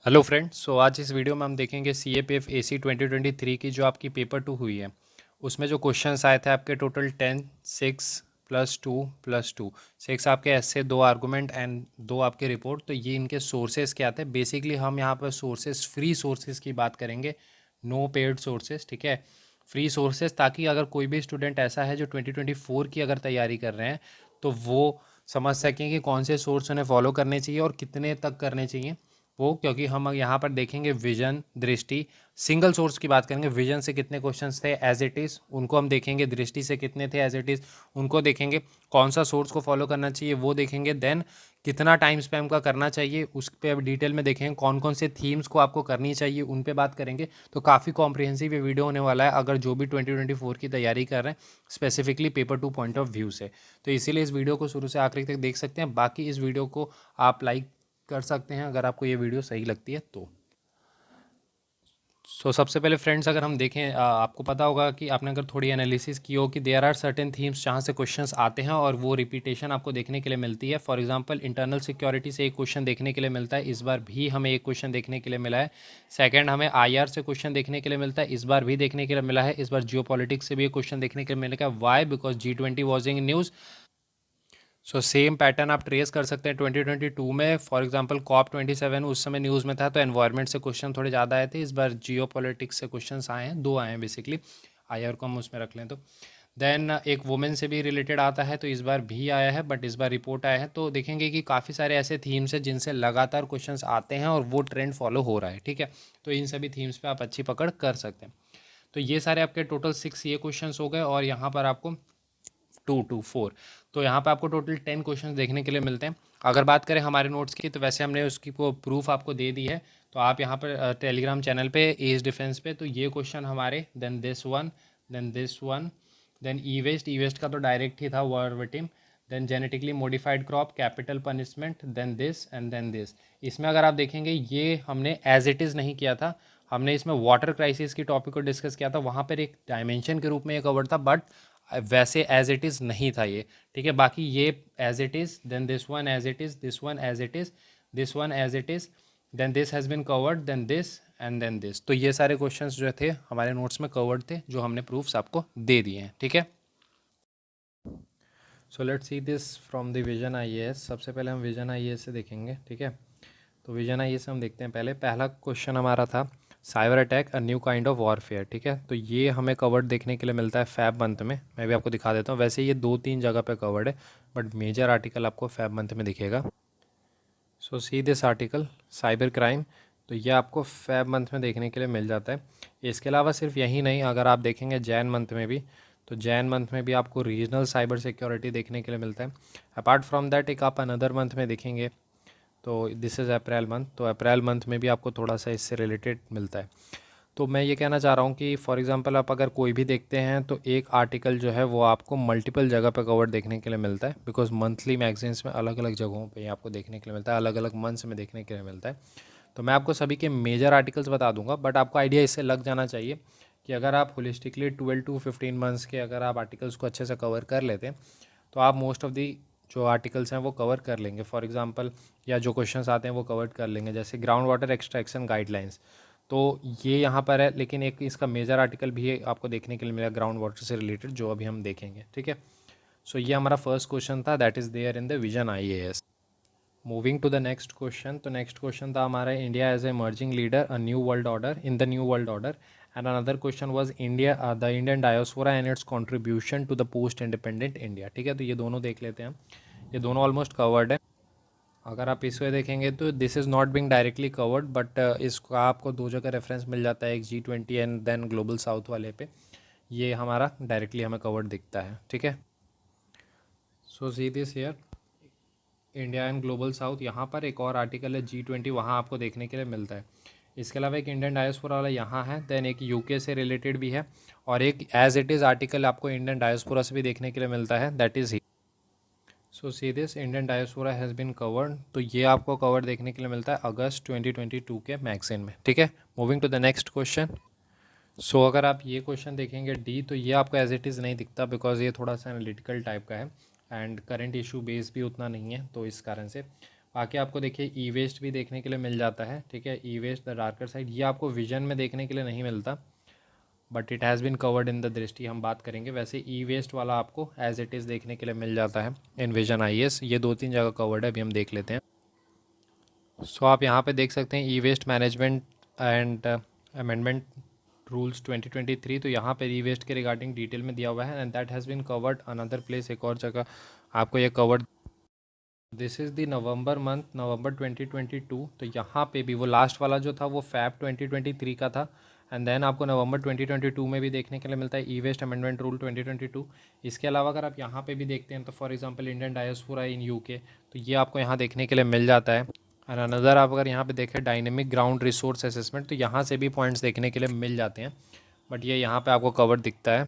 Hello friends. आज इस video में हम देखेंगे सी ए पी एफ ए सी 2023 की जो आपकी पेपर 2 हुई है। उसमें जो क्वेश्चंस आए थे आपके टोटल 10, 6+2+2, 6 आपके ऐसे, 2 आर्गूमेंट एंड 2 आपके रिपोर्ट। तो ये इनके सोर्सेज क्या थे। बेसिकली हम यहाँ पर सोर्सेज, फ्री सोर्सेज की बात करेंगे, नो पेड सोर्सेज। ठीक है, फ्री सोर्सेज, ताकि अगर कोई भी स्टूडेंट ऐसा है जो 2024 की अगर तैयारी कर रहे हैं तो वो समझ सकें कि कौन से सोर्स उन्हें फॉलो करने चाहिए और कितने तक करने चाहिए वो। क्योंकि हम यहाँ पर देखेंगे विजन, दृष्टि, सिंगल सोर्स की बात करेंगे। विजन से कितने क्वेश्चंस थे एज इट इज़, उनको हम देखेंगे। दृष्टि से कितने थे एज इट इज़, उनको देखेंगे। कौन सा सोर्स को फॉलो करना चाहिए वो देखेंगे। देन कितना टाइम स्पैम का करना चाहिए उस पर अब डिटेल में देखेंगे। कौन कौन से थीम्स को आपको करनी चाहिए उन पे बात करेंगे। तो काफ़ी कॉम्प्रिहेंसिव ये वीडियो होने वाला है अगर जो भी 2024 की तैयारी कर रहे हैं, specifically paper 2 point of view से। तो इसीलिए इस वीडियो को शुरू से आखिरी तक देख सकते हैं। बाकी इस वीडियो को आप लाइक कर सकते हैं अगर आपको ये वीडियो सही लगती है तो। सबसे पहले फ्रेंड्स, अगर हम देखें, आपको पता होगा कि आपने अगर थोड़ी एनालिसिस की हो कि देयर आर सर्टेन थीम्स जहाँ से क्वेश्चंस आते हैं और वो रिपीटेशन आपको देखने के लिए मिलती है। फॉर एग्जांपल इंटरनल सिक्योरिटी से एक क्वेश्चन देखने के लिए मिलता है, इस बार भी हमें एक क्वेश्चन देखने के लिए मिला है। सेकंड, हमें आईआर से क्वेश्चन देखने के लिए मिलता है, इस बार भी देखने के लिए मिला है। इस बार जियोपॉलिटिक्स से भी एक क्वेश्चन देखने के लिए मिलेगा। Why? Because G20 was in news. Same pattern आप ट्रेस कर सकते हैं 2022 में। फॉर एग्जांपल COP27 उस समय न्यूज़ में था तो एनवायरनमेंट से क्वेश्चन थोड़े ज़्यादा आए थे। इस बार जियो पॉलिटिक्स से क्वेश्चंस आए हैं, 2 आए हैं बेसिकली। आईआर को हम उसमें रख लें तो। देन एक वुमेन से भी रिलेटेड आता है तो इस बार भी आया है, बट इस बार रिपोर्ट आया है। तो देखेंगे कि काफ़ी सारे ऐसे थीम्स हैं जिनसे लगातार क्वेश्चंस आते हैं और वो ट्रेंड फॉलो हो रहा है। ठीक है, तो इन सभी थीम्स पे आप अच्छी पकड़ कर सकते हैं। तो ये सारे आपके टोटल 6 ये क्वेश्चंस हो गए और यहाँ पर आपको 2 to 4, तो यहाँ पे आपको टोटल 10 क्वेश्चंस देखने के लिए मिलते हैं। अगर बात करें हमारे नोट्स की तो वैसे हमने उसकी को प्रूफ आपको दे दी है। तो आप यहाँ पर टेलीग्राम चैनल पे एज डिफेंस पे, तो ये क्वेश्चन हमारे, then this one, then this one, then e waste का तो डायरेक्ट ही था verbatim. Then genetically modified crop, capital punishment, then this and then this. इसमें अगर आप देखेंगे ये हमने एज इट इज़ नहीं किया था, हमने इसमें वाटर क्राइसिस की टॉपिक को डिस्कस किया था। वहाँ पर एक डायमेंशन के रूप में ये कवर्ड था, बट वैसे एज इट इज़ नहीं था ये। ठीक है, बाकी ये as it is, then this one as it is, this one as it is, this one as it is, then this has been covered, then this and then this. तो ये सारे क्वेश्चंस जो थे हमारे नोट्स में covered थे, जो हमने प्रूफ्स आपको दे दिए हैं। ठीक है, so let's see this from the Vision IAS. सबसे पहले हम विजन आईएएस से देखेंगे। ठीक है, तो विजन आईएएस हम देखते हैं। पहले पहला क्वेश्चन हमारा था cyber attack, a new kind of warfare. ठीक है, तो ये हमें कवर्ड देखने के लिए मिलता है फैब मंथ में। मैं भी आपको दिखा देता हूँ, वैसे ये 2-3 जगह पे कवर्ड है, बट मेजर आर्टिकल आपको फैब मंथ में दिखेगा। See this article cyber crime, तो ये आपको फैब मंथ में देखने के लिए मिल जाता है। इसके अलावा सिर्फ यही नहीं, अगर आप देखेंगे जैन मंथ में भी, तो जैन मंथ में भी आपको रीजनल साइबर सिक्योरिटी देखने के लिए मिलता है। अपार्ट फ्रॉम दैट एक आप अनदर मंथ में देखेंगे तो दिस इज़ अप्रैल मंथ, तो अप्रैल मंथ में भी आपको थोड़ा सा इससे रिलेटेड मिलता है। तो मैं ये कहना चाह रहा हूँ कि फॉर एग्जांपल आप अगर कोई भी देखते हैं तो एक आर्टिकल जो है वो आपको मल्टीपल जगह पे कवर देखने के लिए मिलता है, बिकॉज मंथली मैगजीन्स में अलग अलग जगहों पे आपको देखने के लिए मिलता है, अलग अलग मंथ्स में देखने के लिए मिलता है। तो मैं आपको सभी के मेजर आर्टिकल्स बता दूंगा, बट आपको आइडिया इससे लग जाना चाहिए कि अगर आप होलिस्टिकली 12 to 15 मंथ्स के अगर आप आर्टिकल्स को अच्छे से कवर कर लेते हैं तो आप मोस्ट ऑफ दी जो आर्टिकल्स हैं वो कवर कर लेंगे। फॉर एग्जांपल या जो क्वेश्चंस आते हैं वो कवर कर लेंगे, जैसे ग्राउंड वाटर एक्सट्रैक्शन गाइडलाइंस। तो ये यहाँ पर है, लेकिन एक इसका मेजर आर्टिकल भी आपको देखने के लिए मिलेगा ग्राउंड वाटर से रिलेटेड, जो अभी हम देखेंगे। ठीक है, ये हमारा फर्स्ट क्वेश्चन था, that is there in the Vision IAS. Moving to the next question, तो नेक्स्ट क्वेश्चन था हमारा India as a emerging leader, a new world order, in the new world order. And another question was India, the Indian diaspora and its contribution to the post independent India. ठीक है, तो ये दोनों देख लेते हैं। ये दोनों ऑलमोस्ट कवर्ड है। अगर आप इसको देखेंगे तो this is not being directly covered, but इसका आपको 2 जगह रेफरेंस मिल जाता है, एक G20 and then global south वाले पे। ये हमारा डायरेक्टली हमें कवर्ड दिखता है। ठीक है, see this here India and global south. यहाँ पर एक और आर्टिकल है G20, वहाँ आपको देखने के लिए मिलता है। इसके अलावा एक इंडियन डायस्पोरा वाला यहाँ है, देन एक यूके से रिलेटेड भी है, और एक एज इट इज़ आर्टिकल आपको इंडियन डायस्पोरा से भी देखने के लिए मिलता है, दैट इज़ ही। See this Indian diaspora has been covered, तो ये आपको कवर देखने के लिए मिलता है अगस्त 2022 के मैगजीन में। ठीक है, moving to the next question. अगर आप ये क्वेश्चन देखेंगे डी, तो ये आपको एज इट इज़ नहीं दिखता, बिकॉज ये थोड़ा सा एनालिटिकल टाइप का है एंड करंट इशू बेस भी उतना नहीं है, तो इस कारण से। बाकी आपको देखिए ई वेस्ट भी देखने के लिए मिल जाता है, ठीक है, e waste the darker side, ये आपको विजन में देखने के लिए नहीं मिलता, but it has been covered in the Drishti हम बात करेंगे। वैसे ई वेस्ट वाला आपको एज इट इज़ देखने के लिए मिल जाता है इन विजन IAS, ये 2-3 जगह कवर्ड है, अभी हम देख लेते हैं। सो आप यहाँ पे देख सकते हैं e waste management and amendment rules 2023, तो यहाँ पे ई वेस्ट के रिगार्डिंग डिटेल में दिया हुआ है, and that has been covered another place, एक और जगह आपको ये covered. This is the November month, November 2022, तो यहाँ पे भी वो लास्ट वाला जो था वो फैब 2023 का था, एंड देन आपको नवंबर 2022 में भी देखने के लिए मिलता है ई वेस्ट अमेंडमेंट रूल 2022। इसके अलावा अगर आप यहाँ पे भी देखते हैं तो for example Indian diaspora in UK, तो ये आपको यहाँ देखने के लिए मिल जाता है। और अनदर आप अगर यहाँ पे देखें डायनेमिक ग्राउंड रिसोर्स असेसमेंट, तो यहाँ से भी पॉइंट्स देखने के लिए मिल जाते हैं, बट ये यहाँ पे आपको कवर दिखता है।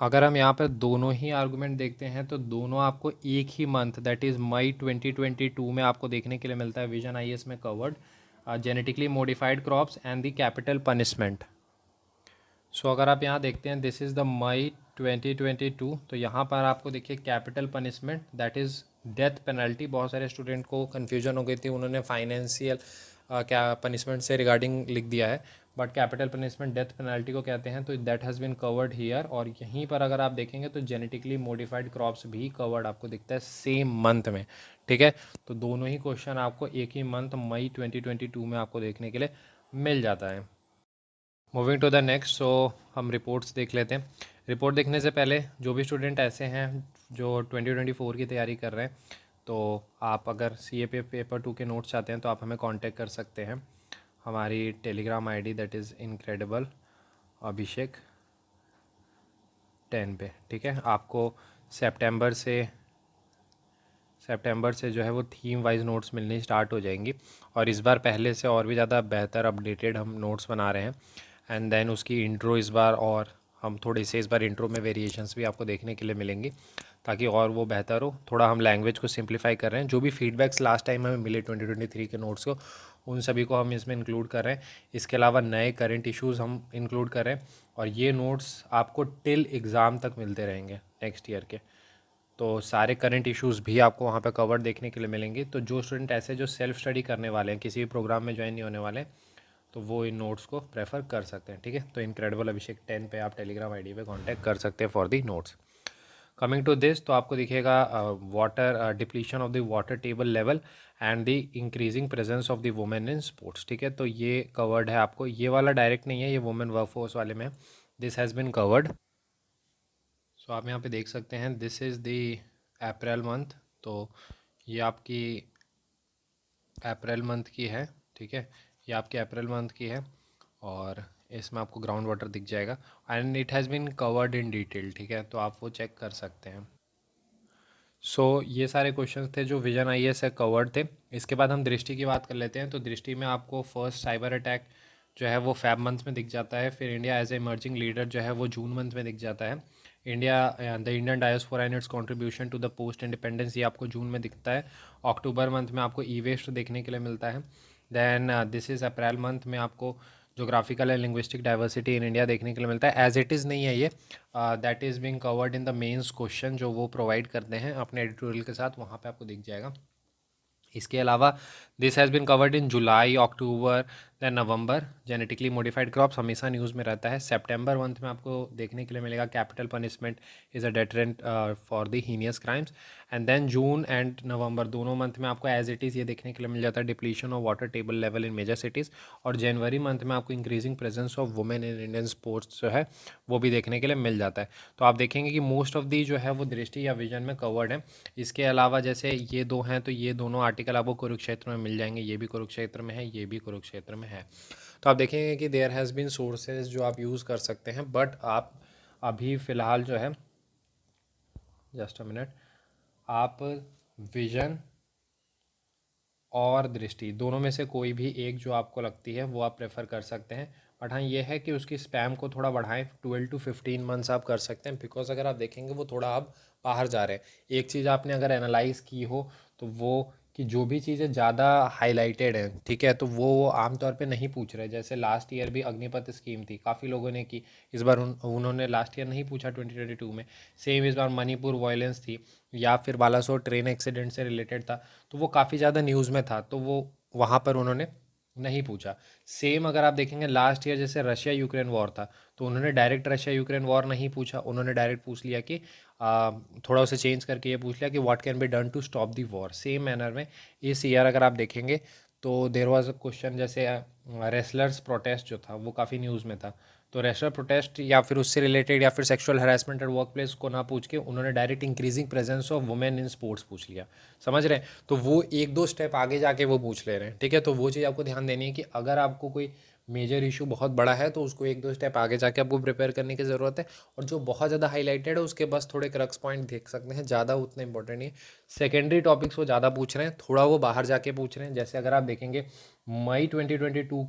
अगर हम यहाँ पर दोनों ही आर्गूमेंट देखते हैं तो दोनों आपको एक ही मंथ दैट इज़ मई 2022 में आपको देखने के लिए मिलता है विजन IAS में covered, genetically modified crops and the capital punishment. So अगर आप यहाँ देखते हैं दिस इज़ द मई 2022, तो यहाँ पर आपको देखिए capital punishment that is death penalty. बहुत सारे स्टूडेंट को कन्फ्यूजन हो गई थी, उन्होंने फाइनेंशियल क्या पनिशमेंट से रिगार्डिंग लिख दिया है, but capital punishment death penalty को कहते हैं, तो that has been covered here. और यहीं पर अगर आप देखेंगे तो जेनेटिकली मॉडिफाइड क्रॉप्स भी कवर्ड आपको दिखता है सेम मंथ में, ठीक है। तो दोनों ही क्वेश्चन आपको एक ही मंथ मई 2022 में आपको देखने के लिए मिल जाता है। मूविंग टू द नेक्स्ट, सो हम रिपोर्ट्स देख लेते हैं। रिपोर्ट देखने से पहले जो भी स्टूडेंट ऐसे हैं जो 2024 की तैयारी कर रहे हैं, तो आप अगर CA पेपर 2 के नोट्स चाहते हैं तो आप हमें कांटेक्ट कर सकते हैं। हमारी telegram ID that is incredible Abhishek 10 पे, ठीक है। आपको सितंबर से जो है वो थीम वाइज नोट्स मिलनी स्टार्ट हो जाएंगी, और इस बार पहले से और भी ज़्यादा बेहतर अपडेटेड हम नोट्स बना रहे हैं। एंड देन उसकी इंट्रो इस बार, और हम थोड़ी से इस बार इंट्रो में वेरिएशंस भी आपको देखने के लिए मिलेंगी, ताकि और वो बेहतर हो। थोड़ा हम लैंग्वेज को सिंप्लीफाई कर रहे हैं, जो भी फीडबैक्स लास्ट टाइम हमें मिले 2023 के नोट्स को, उन सभी को हम इसमें इंक्लूड कर रहे हैं। इसके अलावा नए करंट इश्यूज़ हम इंक्लूड कर रहे हैं, और ये नोट्स आपको टिल एग्ज़ाम तक मिलते रहेंगे नेक्स्ट ईयर के। तो सारे करंट इश्यूज़ भी आपको वहाँ पे कवर देखने के लिए मिलेंगे। तो जो स्टूडेंट ऐसे जो सेल्फ स्टडी करने वाले हैं, किसी भी प्रोग्राम में ज्वाइन नहीं होने वाले, तो वो इन नोट्स को प्रेफर कर सकते हैं, ठीक है। तो इनक्रेडिबल अभिषेक 10 पे आप टेलीग्राम ID पे कांटेक्ट कर सकते हैं for the notes. Coming to this, तो आपको दिखेगा water depletion of the water table level and the increasing presence of the women in sports, ठीक है। तो ये कवर्ड है आपको, ये वाला डायरेक्ट नहीं है, ये वुमेन वर्कफोर्स वाले में दिस हैज़ बिन कवर्ड। सो आप यहाँ पे देख सकते हैं this is the April month, तो ये आपकी अप्रैल मंथ की है, ठीक है, ये आपके अप्रैल मंथ की है, और इसमें आपको ग्राउंड वाटर दिख जाएगा, and it has been covered in detail, ठीक है, तो आप वो चेक कर सकते हैं। सो ये सारे क्वेश्चंस थे जो विजन IAS से कवर्ड थे। इसके बाद हम दृष्टि की बात कर लेते हैं। तो दृष्टि में आपको फर्स्ट साइबर अटैक जो है वो फैब मंथ में दिख जाता है, फिर India as a emerging leader जो है वो जून मंथ में दिख जाता है। India the Indian diaspora and its contribution to the post independence, ये आपको जून में दिखता है। अक्टूबर मंथ में आपको ई वेस्ट देखने के लिए मिलता है। Then this is April month में आपको geographical and linguistic diversity in India देखने के लिए मिलता है। एज इट इज़ नहीं है ये, that is being covered in the mains question जो वो प्रोवाइड करते हैं अपने एडिटोरियल के साथ, वहाँ पे आपको दिख जाएगा। इसके अलावा this has been covered in July, October, then November. Genetically modified crops हमेशा न्यूज़ में रहता है। सितंबर मंथ में आपको देखने के लिए मिलेगा capital punishment is a deterrent for the heinous crimes. And then June and November दोनों मंथ में आपको एज इट इज़ ये देखने के लिए मिल जाता है depletion of water table level in major cities. और जनवरी मंथ में आपको increasing presence of women in Indian sports जो है वो भी देखने के लिए मिल जाता है। तो आप देखेंगे कि मोस्ट ऑफ दी जो है वो दृष्टि या विजन में कवर्ड है। इसके अलावा जैसे ये दो हैं, तो ये दोनों आर्टिकल आपको कुरुक्षेत्र में मिल जाएंगे, ये भी कुरुक्षेत्र में है, ये भी कुरुक्षेत्र में है। तो आप देखेंगे कि देयर हैज़ बीन सोर्सेज जो आप यूज़ कर सकते हैं, बट आप अभी फ़िलहाल जो है, जस्ट अ मिनट, आप विजन और दृष्टि दोनों में से कोई भी एक जो आपको लगती है वो आप प्रेफर कर सकते हैं। बट हाँ ये है कि उसकी स्पैम को थोड़ा बढ़ाएं, 12 to 15 मंथ्स आप कर सकते हैं, बिकॉज अगर आप देखेंगे वो थोड़ा आप बाहर जा रहे हैं। एक चीज़ आपने अगर एनालाइज की हो तो वो कि जो भी चीज़ें ज़्यादा हाईलाइटेड हैं, ठीक है, तो वो आमतौर पे नहीं पूछ रहे। जैसे लास्ट ईयर भी अग्निपथ स्कीम थी, काफ़ी लोगों ने की, इस बार उन्होंने लास्ट ईयर नहीं पूछा 2022 में। सेम इस बार मणिपुर वायलेंस थी, या फिर बालासोर ट्रेन एक्सीडेंट से रिलेटेड था, तो वो काफ़ी ज़्यादा न्यूज़ में था, तो वो वहाँ पर उन्होंने नहीं पूछा। सेम अगर आप देखेंगे लास्ट ईयर जैसे रशिया यूक्रेन वॉर था, तो उन्होंने डायरेक्ट रशिया यूक्रेन वॉर नहीं पूछा, उन्होंने डायरेक्ट पूछ लिया कि थोड़ा उसे चेंज करके ये पूछ लिया कि what can be done to stop the war. Same manner में इस ईयर अगर आप देखेंगे तो देर वॉज अ क्वेश्चन, जैसे रेसलर्स प्रोटेस्ट जो था वो काफ़ी न्यूज़ में था, तो रेसलर प्रोटेस्ट या फिर उससे रिलेटेड या फिर sexual harassment at work place को ना पूछ के उन्होंने direct increasing presence of women in sports पूछ लिया। समझ रहे हैं? तो वो एक दो स्टेप आगे जाके वो पूछ ले रहे हैं, ठीक है। तो वो चीज़ आपको ध्यान देनी है कि अगर आपको कोई मेजर इशू बहुत बड़ा है तो उसको एक दो स्टेप आगे जाके आपको प्रिपेयर करने की ज़रूरत है। और जो बहुत ज़्यादा हाईलाइटेड है उसके बस थोड़े क्रक्स पॉइंट देख सकते हैं, ज़्यादा उतना इंपॉर्टेंट नहीं है। सेकेंडरी टॉपिक्स वो ज़्यादा पूछ रहे हैं, थोड़ा वो बाहर जाके पूछ रहे हैं। जैसे अगर आप देखेंगे मई 2022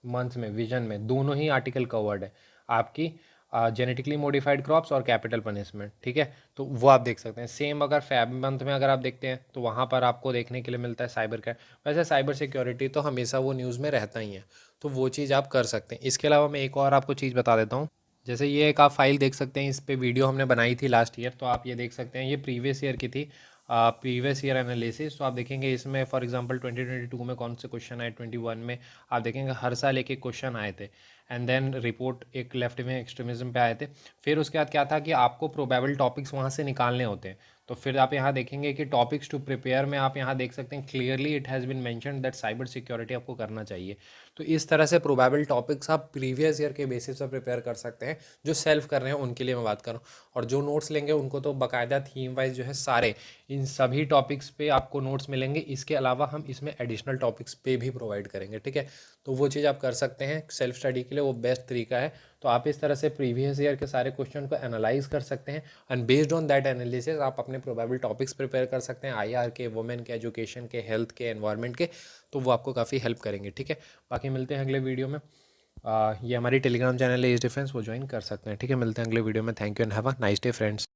मंथ में विजन में दोनों ही आर्टिकल कवर्ड है, आपकी जेनेटिकली मॉडिफाइड क्रॉप्स और कैपिटल पनिशमेंट, ठीक है। तो वो आप देख सकते हैं। सेम अगर फेब मंथ में अगर आप देखते हैं तो वहाँ पर आपको देखने के लिए मिलता है साइबर क्राइम। वैसे साइबर सिक्योरिटी तो हमेशा वो न्यूज़ में रहता ही है, तो वो चीज़ आप कर सकते हैं। इसके अलावा मैं एक और आपको चीज़ बता देता हूँ। जैसे ये एक आप फाइल देख सकते हैं, इस पे वीडियो हमने बनाई थी लास्ट ईयर, तो आप ये देख सकते हैं, ये प्रीवियस ईयर की थी, प्रीवियस ईयर एनालिसिस। तो आप देखेंगे इसमें फॉर एग्जांपल 2022 में कौन से क्वेश्चन आए, 21 में आप देखेंगे हर साल एक एक क्वेश्चन आए थे। एंड देन रिपोर्ट एक लेफ्ट में एक्सट्रीमिज्म पे आए थे। फिर उसके बाद क्या था कि आपको प्रोबेबल टॉपिक्स वहाँ से निकालने होते हैं। तो फिर आप यहाँ देखेंगे कि टॉपिक्स टू प्रिपेयर में आप यहाँ देख सकते हैं clearly it has been mentioned that cyber security आपको करना चाहिए। तो इस तरह से प्रोबेबल टॉपिक्स आप प्रीवियस ईयर के बेसिस पर प्रिपेयर कर सकते हैं। जो सेल्फ कर रहे हैं उनके लिए मैं बात कर रहा हूँ, और जो नोट्स लेंगे उनको तो बाकायदा थीम वाइज जो है सारे इन सभी टॉपिक्स पे आपको नोट्स मिलेंगे। इसके अलावा हम इसमें एडिशनल टॉपिक्स पे भी प्रोवाइड करेंगे, ठीक है। तो वो चीज़ आप कर सकते हैं सेल्फ स्टडी के लिए, वो बेस्ट तरीका है। तो आप इस तरह से प्रीवियस ईयर के सारे क्वेश्चन को एनालाइज कर सकते हैं, and based on that analysis आप अपने प्रोबेबल टॉपिक्स प्रिपेयर कर सकते हैं, आईआर के, वुमेन के, एजुकेशन के, हेल्थ के, एनवायरनमेंट के। तो वो आपको काफ़ी हेल्प करेंगे, ठीक है। बाकी मिलते हैं अगले वीडियो में। ये हमारी टेलीग्राम चैनल है एज डिफेंस, वो ज्वाइन कर सकते हैं, ठीक है। मिलते हैं अगले वीडियो में। Thank you and have a nice day friends.